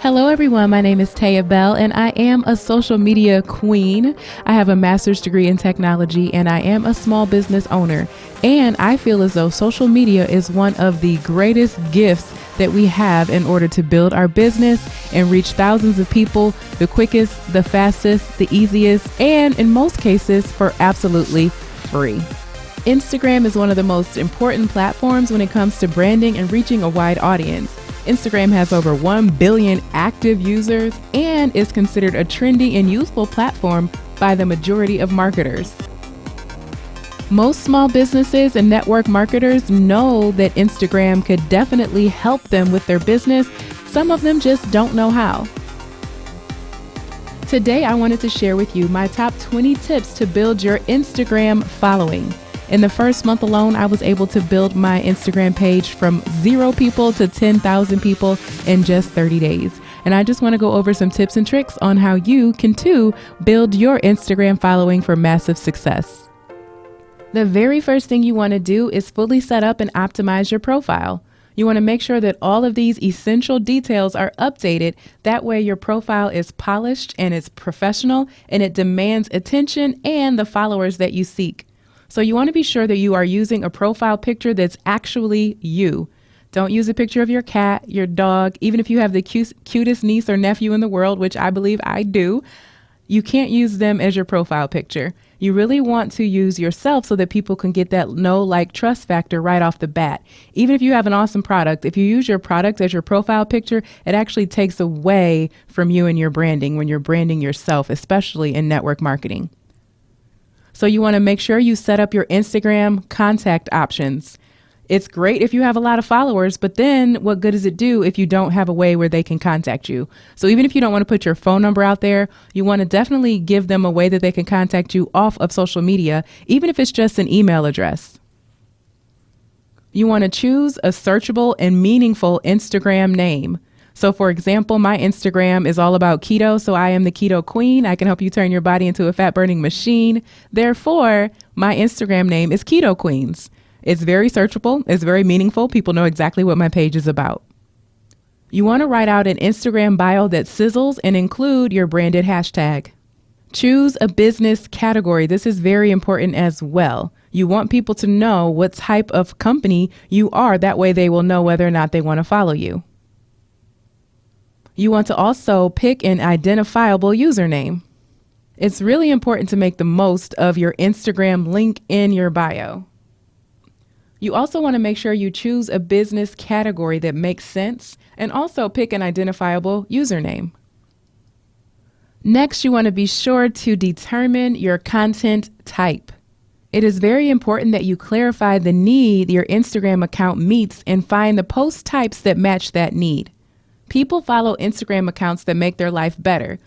Hello everyone, my name is Taya Belle and I am a social media queen. I have a master's degree in technology and I am a small business owner. And I feel as though social media is one of the greatest gifts that we have in order to build our business and reach thousands of people the quickest, the fastest, the easiest, and in most cases for absolutely free. Instagram is one of the most important platforms when it comes to branding and reaching a wide audience. Instagram has over 1 billion active users and is considered a trendy and useful platform by the majority of marketers. Most small businesses and network marketers know that Instagram could definitely help them with their business. Some of them just don't know how. Today, I wanted to share with you my top 20 tips to build your Instagram following. In the first month alone, I was able to build my Instagram page from 0 people to 10,000 people in just 30 days. And I just want to go over some tips and tricks on how you can too build your Instagram following for massive success. The very first thing you want to do is fully set up and optimize your profile. You want to make sure that all of these essential details are updated. That way your profile is polished and it's professional and it demands attention and the followers that you seek. So you want to be sure that you are using a profile picture that's actually you. Don't use a picture of your cat, your dog, even if you have the cutest niece or nephew in the world, which I believe I do. You can't use them as your profile picture. You really want to use yourself so that people can get that know, like, trust factor right off the bat. Even if you have an awesome product, if you use your product as your profile picture, it actually takes away from you and your branding when you're branding yourself, especially in network marketing. So you want to make sure you set up your Instagram contact options. It's great if you have a lot of followers, but then what good does it do if you don't have a way where they can contact you? So even if you don't want to put your phone number out there, you want to definitely give them a way that they can contact you off of social media, even if it's just an email address. You want to choose a searchable and meaningful Instagram name. So for example, my Instagram is all about keto, so I am the keto queen. I can help you turn your body into a fat burning machine. Therefore, my Instagram name is Keto Queens. It's very searchable. It's very meaningful. People know exactly what my page is about. You want to write out an Instagram bio that sizzles and include your branded hashtag. Choose a business category. This is very important as well. You want people to know what type of company you are. That way they will know whether or not they want to follow you. You want to also pick an identifiable username. It's really important to make the most of your Instagram link in your bio. You also want to make sure you choose a business category that makes sense and also pick an identifiable username. Next, you want to be sure to determine your content type. It is very important that you clarify the need your Instagram account meets and find the post types that match that need. People follow Instagram accounts that make their life better.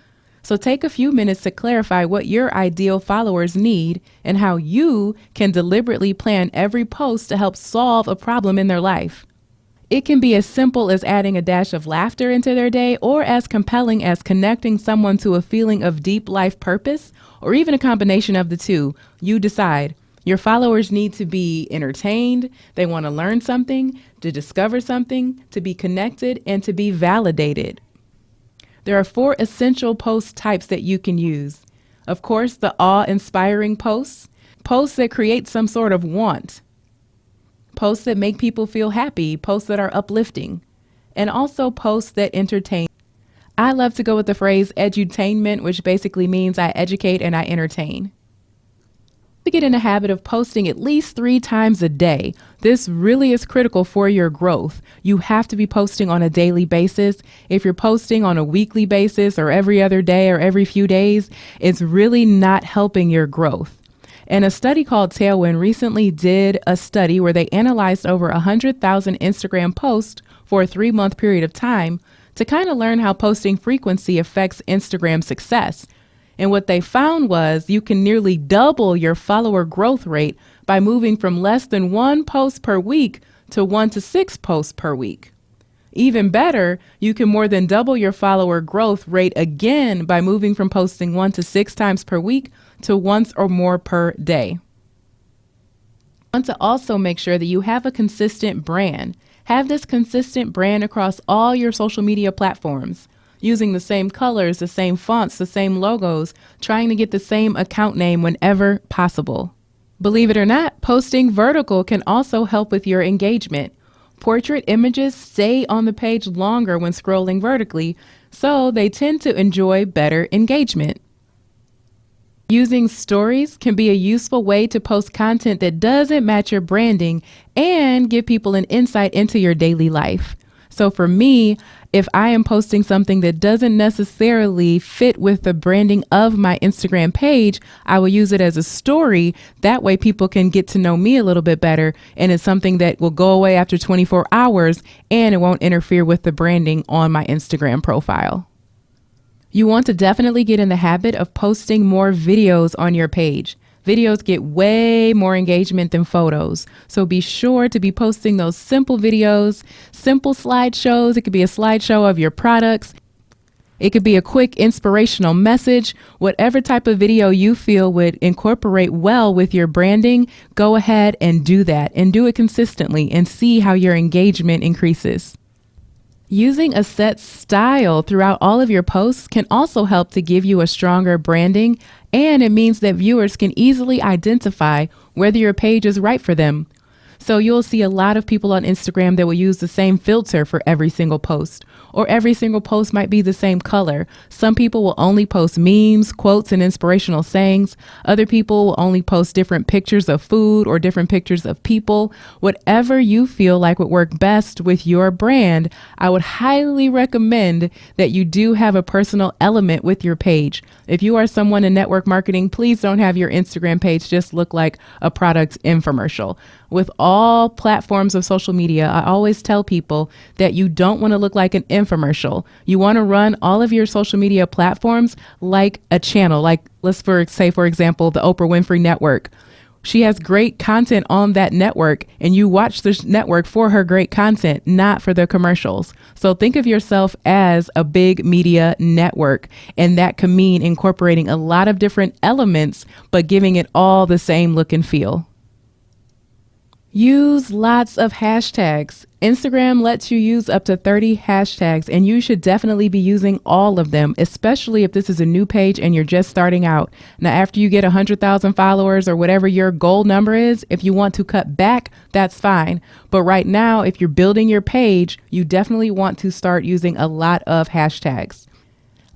So take a few minutes to clarify what your ideal followers need and how you can deliberately plan every post to help solve a problem in their life. It can be as simple as adding a dash of laughter into their day or as compelling as connecting someone to a feeling of deep life purpose or even a combination of the two. You decide. Your followers need to be entertained, they want to learn something, to discover something, to be connected, and to be validated. There are 4 essential post types that you can use. Of course, the awe-inspiring posts, posts that create some sort of want, posts that make people feel happy, posts that are uplifting, and also posts that entertain. I love to go with the phrase edutainment, which basically means I educate and I entertain. To get in the habit of posting at least 3 times a day. This really is critical for your growth. You have to be posting on a daily basis. If you're posting on a weekly basis or every other day or every few days, it's really not helping your growth. And a study called Tailwind recently did a study where they analyzed over 100,000 Instagram posts for a 3-month period of time to kind of learn how posting frequency affects Instagram success. And what they found was you can nearly double your follower growth rate by moving from less than 1 post per week to 1 to 6 posts per week. Even better, you can more than double your follower growth rate again by moving from posting 1 to 6 times per week to once or more per day. You want to also make sure that you have a consistent brand. Have this consistent brand across all your social media platforms. using the same colors, the same fonts, the same logos, trying to get the same account name whenever possible. Believe it or not, posting vertical can also help with your engagement. Portrait images stay on the page longer when scrolling vertically, so they tend to enjoy better engagement. Using stories can be a useful way to post content that doesn't match your branding and give people an insight into your daily life. So for me, if I am posting something that doesn't necessarily fit with the branding of my Instagram page, I will use it as a story. That way people can get to know me a little bit better, and it's something that will go away after 24 hours and it won't interfere with the branding on my Instagram profile. You want to definitely get in the habit of posting more videos on your page. Videos get way more engagement than photos. So be sure to be posting those simple videos, simple slideshows. It could be a slideshow of your products. It could be a quick inspirational message. Whatever type of video you feel would incorporate well with your branding, go ahead and do that, and do it consistently and see how your engagement increases. Using a set style throughout all of your posts can also help to give you a stronger branding, and it means that viewers can easily identify whether your page is right for them. So you'll see a lot of people on Instagram that will use the same filter for every single post, or every single post might be the same color. Some people will only post memes, quotes, and inspirational sayings. Other people will only post different pictures of food or different pictures of people. Whatever you feel like would work best with your brand, I would highly recommend that you do have a personal element with your page. If you are someone in network marketing, please don't have your Instagram page just look like a product infomercial. With all platforms of social media, I always tell people that you don't want to look like an infomercial. You want to run all of your social media platforms like a channel, like say, for example, the Oprah Winfrey Network. She has great content on that network, and you watch this network for her great content, not for the commercials. So think of yourself as a big media network, and that can mean incorporating a lot of different elements, but giving it all the same look and feel. Use lots of hashtags. Instagram lets you use up to 30 hashtags, and you should definitely be using all of them, especially if this is a new page and you're just starting out. Now, after you get 100,000 followers or whatever your goal number is, if you want to cut back, that's fine. But right now, if you're building your page, you definitely want to start using a lot of hashtags.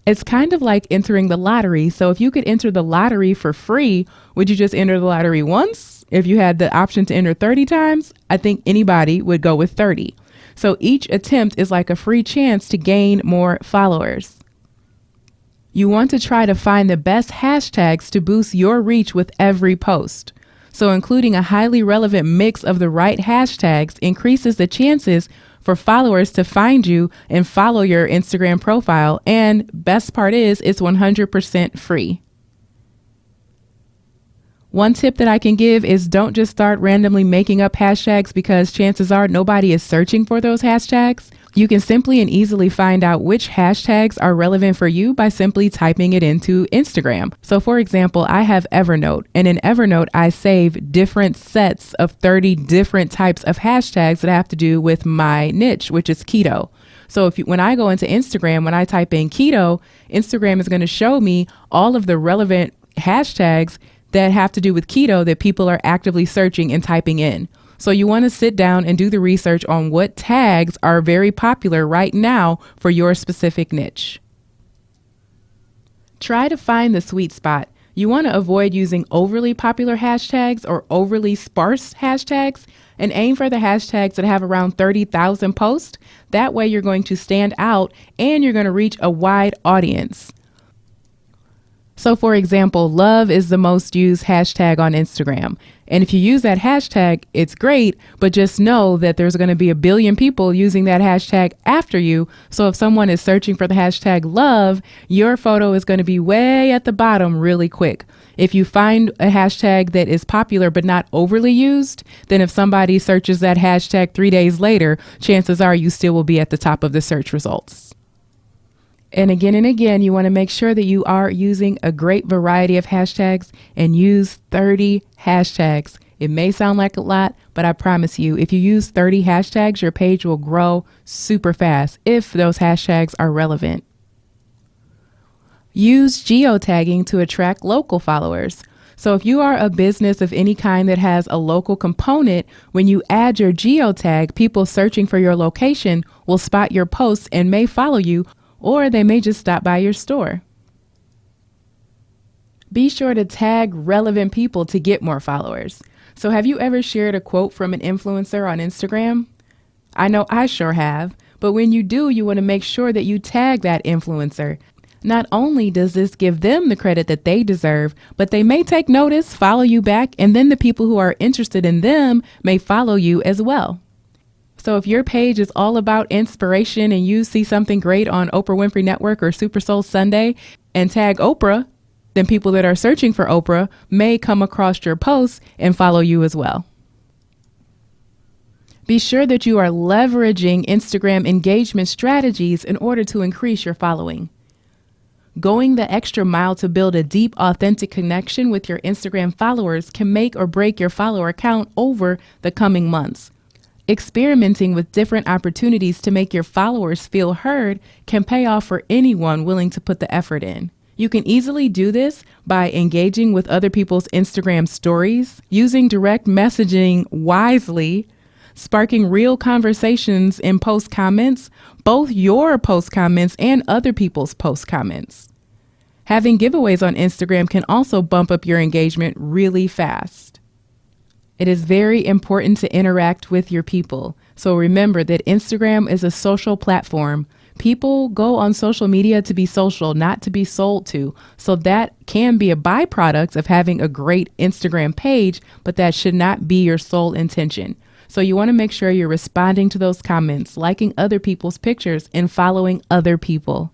It's kind of like entering the lottery. So if you could enter the lottery for free, would you just enter the lottery once? If you had the option to enter 30 times, I think anybody would go with 30. So each attempt is like a free chance to gain more followers. You want to try to find the best hashtags to boost your reach with every post. So including a highly relevant mix of the right hashtags increases the chances for followers to find you and follow your Instagram profile. And best part is it's 100% free. One tip that I can give is don't just start randomly making up hashtags, because chances are nobody is searching for those hashtags. You can simply and easily find out which hashtags are relevant for you by simply typing it into Instagram. So for example, I have Evernote, and in Evernote, I save different sets of 30 different types of hashtags that have to do with my niche, which is keto. So when I go into Instagram, when I type in keto, Instagram is going to show me all of the relevant hashtags that have to do with keto that people are actively searching and typing in. So you want to sit down and do the research on what tags are very popular right now for your specific niche. Try to find the sweet spot. You want to avoid using overly popular hashtags or overly sparse hashtags, and aim for the hashtags that have around 30,000 posts. That way you're going to stand out and you're going to reach a wide audience. So for example, love is the most used hashtag on Instagram. And if you use that hashtag, it's great, but just know that there's going to be a billion people using that hashtag after you. So if someone is searching for the hashtag love, your photo is going to be way at the bottom really quick. If you find a hashtag that is popular but not overly used, then if somebody searches that hashtag 3 days later, chances are you still will be at the top of the search results. And again, you want to make sure that you are using a great variety of hashtags, and use 30 hashtags. It may sound like a lot, but I promise you, if you use 30 hashtags, your page will grow super fast if those hashtags are relevant. Use geotagging to attract local followers. So if you are a business of any kind that has a local component, when you add your geotag, people searching for your location will spot your posts and may follow you, or they may just stop by your store. Be sure to tag relevant people to get more followers. So have you ever shared a quote from an influencer on Instagram? I know I sure have, but when you do, you want to make sure that you tag that influencer. Not only does this give them the credit that they deserve, but they may take notice, follow you back, and then the people who are interested in them may follow you as well. So if your page is all about inspiration and you see something great on Oprah Winfrey Network or Super Soul Sunday and tag Oprah, then people that are searching for Oprah may come across your posts and follow you as well. Be sure that you are leveraging Instagram engagement strategies in order to increase your following. Going the extra mile to build a deep, authentic connection with your Instagram followers can make or break your follower count over the coming months. Experimenting with different opportunities to make your followers feel heard can pay off for anyone willing to put the effort in. You can easily do this by engaging with other people's Instagram stories, using direct messaging wisely, sparking real conversations in post comments, both your post comments and other people's post comments. Having giveaways on Instagram can also bump up your engagement really fast. It is very important to interact with your people. So remember that Instagram is a social platform. People go on social media to be social, not to be sold to. So that can be a byproduct of having a great Instagram page, but that should not be your sole intention. So you want to make sure you're responding to those comments, liking other people's pictures, and following other people.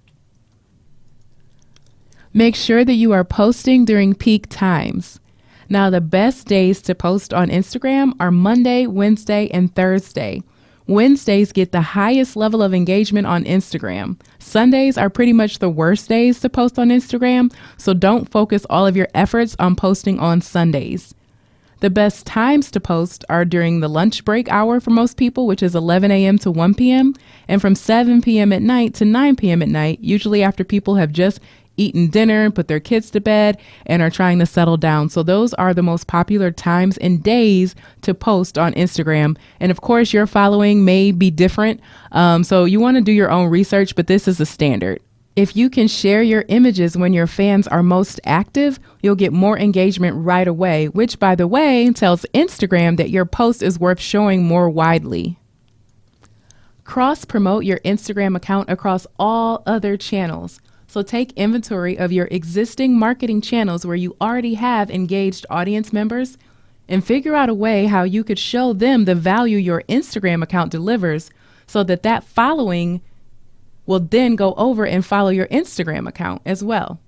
Make sure that you are posting during peak times. Now, the best days to post on Instagram are Monday, Wednesday, and Thursday. Wednesdays get the highest level of engagement on Instagram. Sundays are pretty much the worst days to post on Instagram, so don't focus all of your efforts on posting on Sundays. The best times to post are during the lunch break hour for most people, which is 11 a.m. to 1 p.m., and from 7 p.m. at night to 9 p.m. at night, usually after people have just eaten dinner and put their kids to bed and are trying to settle down. So those are the most popular times and days to post on Instagram. And of course, your following may be different. So you want to do your own research, but this is a standard. If you can share your images when your fans are most active, you'll get more engagement right away, which, by the way, tells Instagram that your post is worth showing more widely. Cross-promote your Instagram account across all other channels. So take inventory of your existing marketing channels where you already have engaged audience members and figure out a way how you could show them the value your Instagram account delivers so that that following will then go over and follow your Instagram account as well.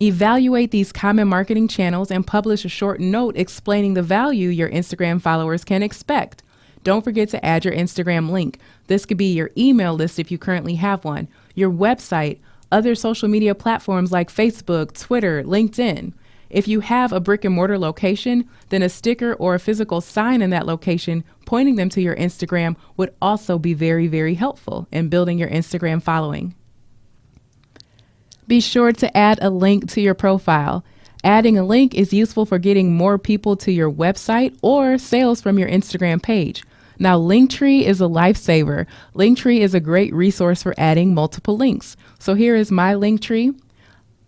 Evaluate these common marketing channels and publish a short note explaining the value your Instagram followers can expect. Don't forget to add your Instagram link. This could be your email list if you currently have one, your website, other social media platforms like Facebook, Twitter, LinkedIn. If you have a brick and mortar location, then a sticker or a physical sign in that location pointing them to your Instagram would also be very, very helpful in building your Instagram following. Be sure to add a link to your profile. Adding a link is useful for getting more people to your website or sales from your Instagram page. Now, Linktree is a lifesaver. Linktree is a great resource for adding multiple links. So here is my Linktree.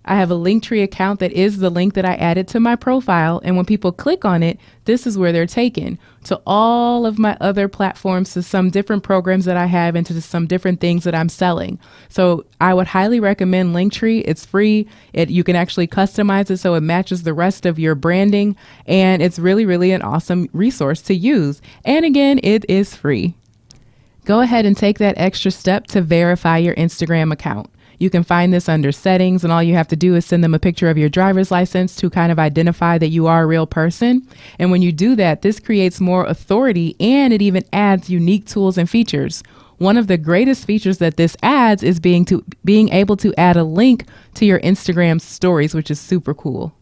I have a Linktree account that is the link that I added to my profile. And when people click on it, this is where they're taken to all of my other platforms, to some different programs that I have, and to some different things that I'm selling. So I would highly recommend Linktree. It's free. You can actually customize it so it matches the rest of your branding. And it's really, really an awesome resource to use. And again, it is free. Go ahead and take that extra step to verify your Instagram account. You can find this under settings, and all you have to do is send them a picture of your driver's license to kind of identify that you are a real person. And when you do that, this creates more authority, and it even adds unique tools and features. One of the greatest features that this adds is being able to add a link to your Instagram stories, which is super cool.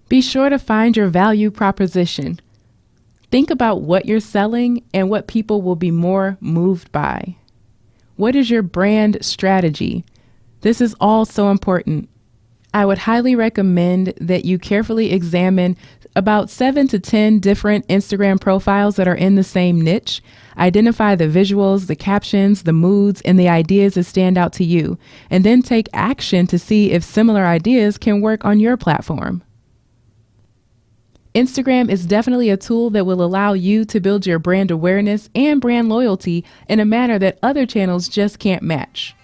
Be sure to find your value proposition. Think about what you're selling and what people will be more moved by. What is your brand strategy? This is all so important. I would highly recommend that you carefully examine about 7 to 10 different Instagram profiles that are in the same niche. Identify the visuals, the captions, the moods, and the ideas that stand out to you, and then take action to see if similar ideas can work on your platform. Instagram is definitely a tool that will allow you to build your brand awareness and brand loyalty in a manner that other channels just can't match.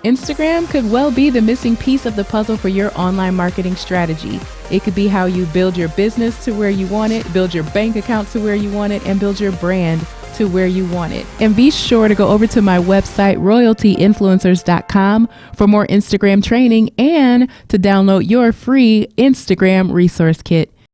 Instagram could well be the missing piece of the puzzle for your online marketing strategy. It could be how you build your business to where you want it, build your bank account to where you want it, and build your brand to where you want it. And be sure to go over to my website, royaltyinfluencers.com, for more Instagram training and to download your free Instagram resource kit.